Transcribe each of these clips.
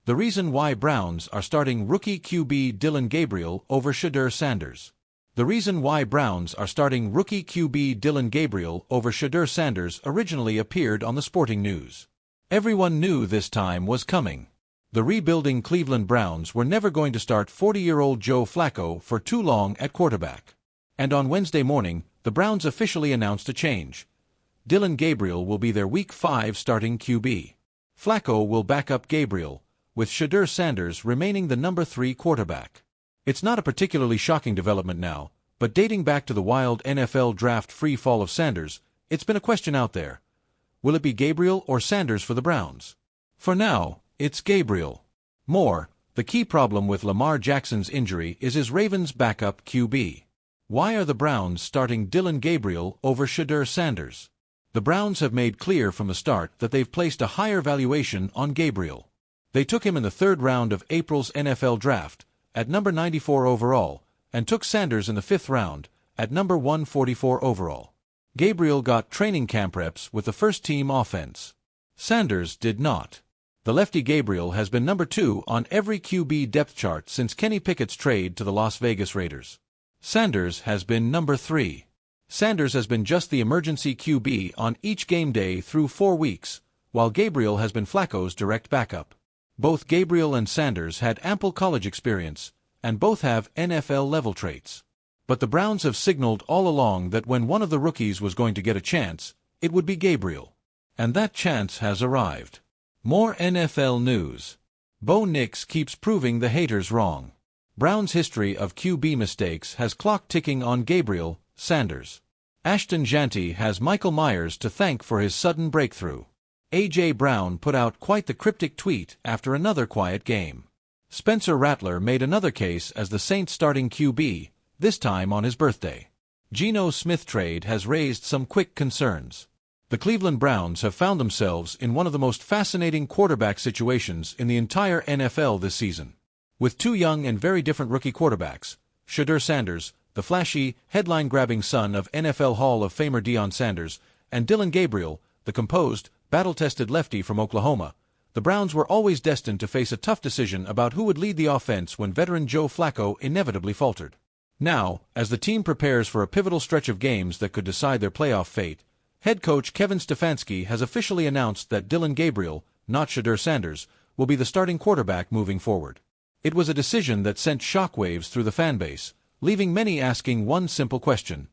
The reason why Browns are starting rookie QB Dillon Gabriel over Shedeur Sanders. The reason why Browns are starting rookie QB Dillon Gabriel over Shedeur Sanders originally appeared on the Sporting News. Everyone knew this time was coming. The rebuilding Cleveland Browns were never going to start 40-year-old Joe Flacco for too long at quarterback. And on Wednesday morning, the Browns officially announced a change. Dillon Gabriel will be their Week 5 starting QB. Flacco will back up Gabriel, with Shedeur Sanders remaining the number 3 quarterback. It's not a particularly shocking development now, but dating back to the wild NFL draft free fall of Sanders, it's been a question out there. Will it be Gabriel or Sanders for the Browns? For now, it's Gabriel. More, the key problem with Lamar Jackson's injury is his Ravens' backup QB. Why are the Browns starting Dillon Gabriel over Shedeur Sanders? The Browns have made clear from the start that they've placed a higher valuation on Gabriel. They took him in the 3rd round of April's NFL draft, at number 94 overall, and took Sanders in the 5th round, at number 144 overall. Gabriel got training camp reps with the first-team offense. Sanders did not. The lefty Gabriel has been number 2 on every QB depth chart since Kenny Pickett's trade to the Las Vegas Raiders. Sanders has been number 3. Sanders has been just the emergency QB on each game day through 4 weeks, while Gabriel has been Flacco's direct backup. Both Gabriel and Sanders had ample college experience, and both have NFL-level traits. But the Browns have signaled all along that when one of the rookies was going to get a chance, it would be Gabriel. And that chance has arrived. More NFL news. Bo Nix keeps proving the haters wrong. Browns' history of QB mistakes has clock ticking on Gabriel, Sanders. Ashton Jeanty has Michael Myers to thank for his sudden breakthrough. A.J. Brown put out quite the cryptic tweet after another quiet game. Spencer Rattler made another case as the Saints' starting QB, this time on his birthday. Geno Smith trade has raised some quick concerns. The Cleveland Browns have found themselves in one of the most fascinating quarterback situations in the entire NFL this season. With 2 young and very different rookie quarterbacks, Shedeur Sanders, the flashy, headline-grabbing son of NFL Hall of Famer Deion Sanders, and Dillon Gabriel, the composed, battle-tested lefty from Oklahoma, the Browns were always destined to face a tough decision about who would lead the offense when veteran Joe Flacco inevitably faltered. Now, as the team prepares for a pivotal stretch of games that could decide their playoff fate, head coach Kevin Stefanski has officially announced that Dillon Gabriel, not Shedeur Sanders, will be the starting quarterback moving forward. It was a decision that sent shockwaves through the fanbase, leaving many asking one simple question: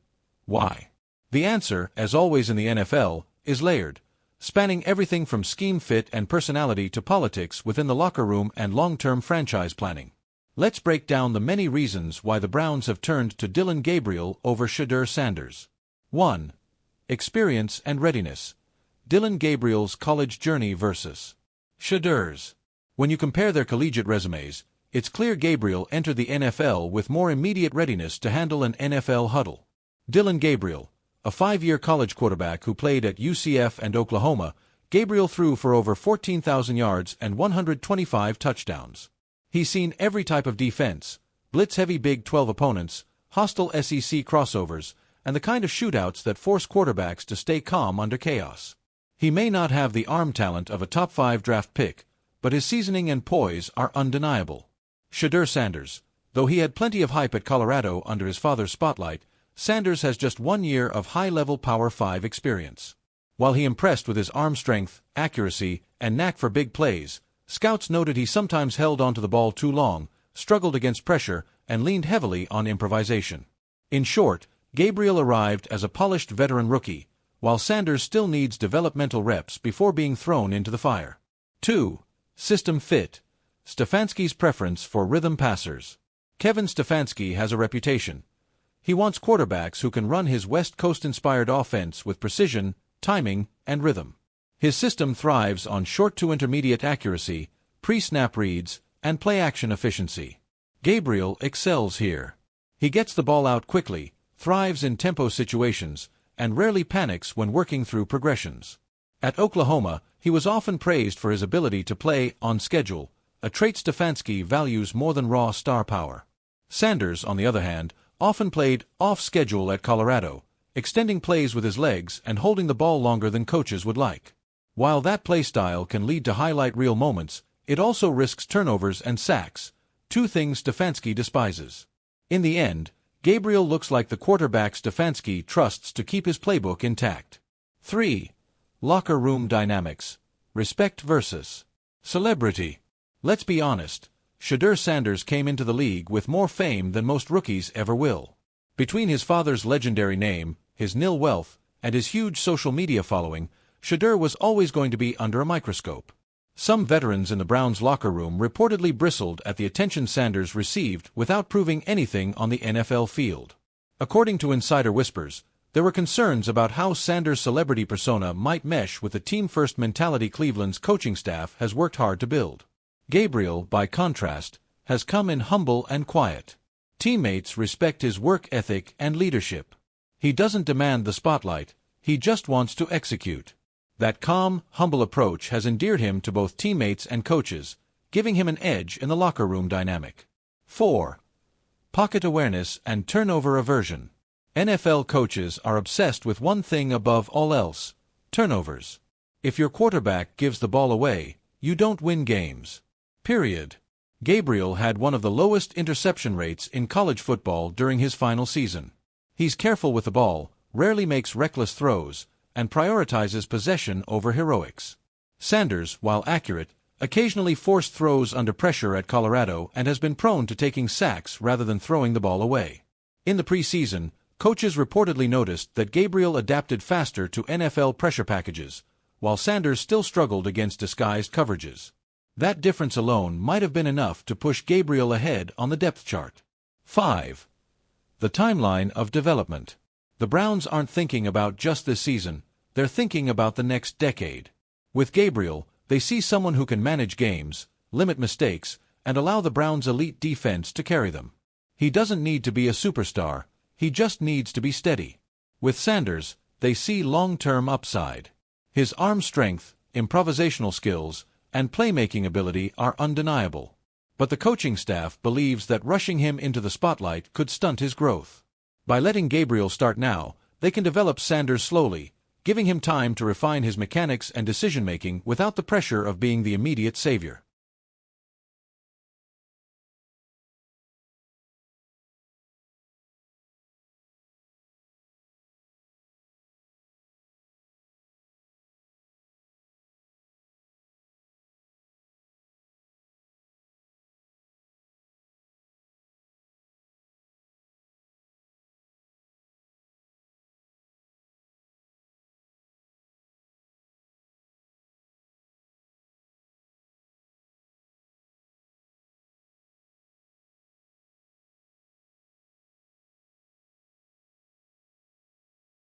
why? The answer, as always in the NFL, is layered, spanning everything from scheme fit and personality to politics within the locker room and long-term franchise planning. Let's break down the many reasons why the Browns have turned to Dillon Gabriel over Shedeur Sanders. 1. Experience and readiness. Dillon Gabriel's college journey versus Shedeur's. When you compare their collegiate resumes, it's clear Gabriel entered the NFL with more immediate readiness to handle an NFL huddle. Dillon Gabriel, a 5-year college quarterback who played at UCF and Oklahoma, Gabriel threw for over 14,000 yards and 125 touchdowns. He's seen every type of defense, blitz-heavy Big 12 opponents, hostile SEC crossovers, and the kind of shootouts that force quarterbacks to stay calm under chaos. He may not have the arm talent of a top 5 draft pick, but his seasoning and poise are undeniable. Shedeur Sanders, though he had plenty of hype at Colorado under his father's spotlight, Sanders has just 1 year of high-level Power 5 experience. While he impressed with his arm strength, accuracy, and knack for big plays, scouts noted he sometimes held onto the ball too long, struggled against pressure, and leaned heavily on improvisation. In short, Gabriel arrived as a polished veteran rookie, while Sanders still needs developmental reps before being thrown into the fire. 2. System fit. Stefanski's preference for rhythm passers. Kevin Stefanski has a reputation. He wants quarterbacks who can run his West Coast-inspired offense with precision, timing, and rhythm. His system thrives on short to intermediate accuracy, pre-snap reads, and play-action efficiency. Gabriel excels here. He gets the ball out quickly, thrives in tempo situations, and rarely panics when working through progressions. At Oklahoma, he was often praised for his ability to play on schedule, a trait Stefanski values more than raw star power. Sanders, on the other hand, often played off-schedule at Colorado, extending plays with his legs and holding the ball longer than coaches would like. While that play style can lead to highlight reel moments, it also risks turnovers and sacks, two things Stefanski despises. In the end, Gabriel looks like the quarterback Stefanski trusts to keep his playbook intact. 3. Locker room dynamics. Respect versus celebrity. Let's be honest, Shedeur Sanders came into the league with more fame than most rookies ever will. Between his father's legendary name, his nil wealth, and his huge social media following, Shedeur was always going to be under a microscope. Some veterans in the Browns' locker room reportedly bristled at the attention Sanders received without proving anything on the NFL field. According to insider whispers, there were concerns about how Sanders' celebrity persona might mesh with the team-first mentality Cleveland's coaching staff has worked hard to build. Gabriel, by contrast, has come in humble and quiet. Teammates respect his work ethic and leadership. He doesn't demand the spotlight, he just wants to execute. That calm, humble approach has endeared him to both teammates and coaches, giving him an edge in the locker room dynamic. 4. Pocket awareness and turnover aversion. NFL coaches are obsessed with one thing above all else: turnovers. If your quarterback gives the ball away, you don't win games. Period. Gabriel had one of the lowest interception rates in college football during his final season. He's careful with the ball, rarely makes reckless throws, and prioritizes possession over heroics. Sanders, while accurate, occasionally forced throws under pressure at Colorado and has been prone to taking sacks rather than throwing the ball away. In the preseason, coaches reportedly noticed that Gabriel adapted faster to NFL pressure packages, while Sanders still struggled against disguised coverages. That difference alone might have been enough to push Gabriel ahead on the depth chart. 5. The timeline of development. The Browns aren't thinking about just this season, they're thinking about the next decade. With Gabriel, they see someone who can manage games, limit mistakes, and allow the Browns' elite defense to carry them. He doesn't need to be a superstar, he just needs to be steady. With Sanders, they see long-term upside. His arm strength, improvisational skills, and playmaking ability are undeniable. But the coaching staff believes that rushing him into the spotlight could stunt his growth. By letting Gabriel start now, they can develop Sanders slowly, giving him time to refine his mechanics and decision-making without the pressure of being the immediate savior.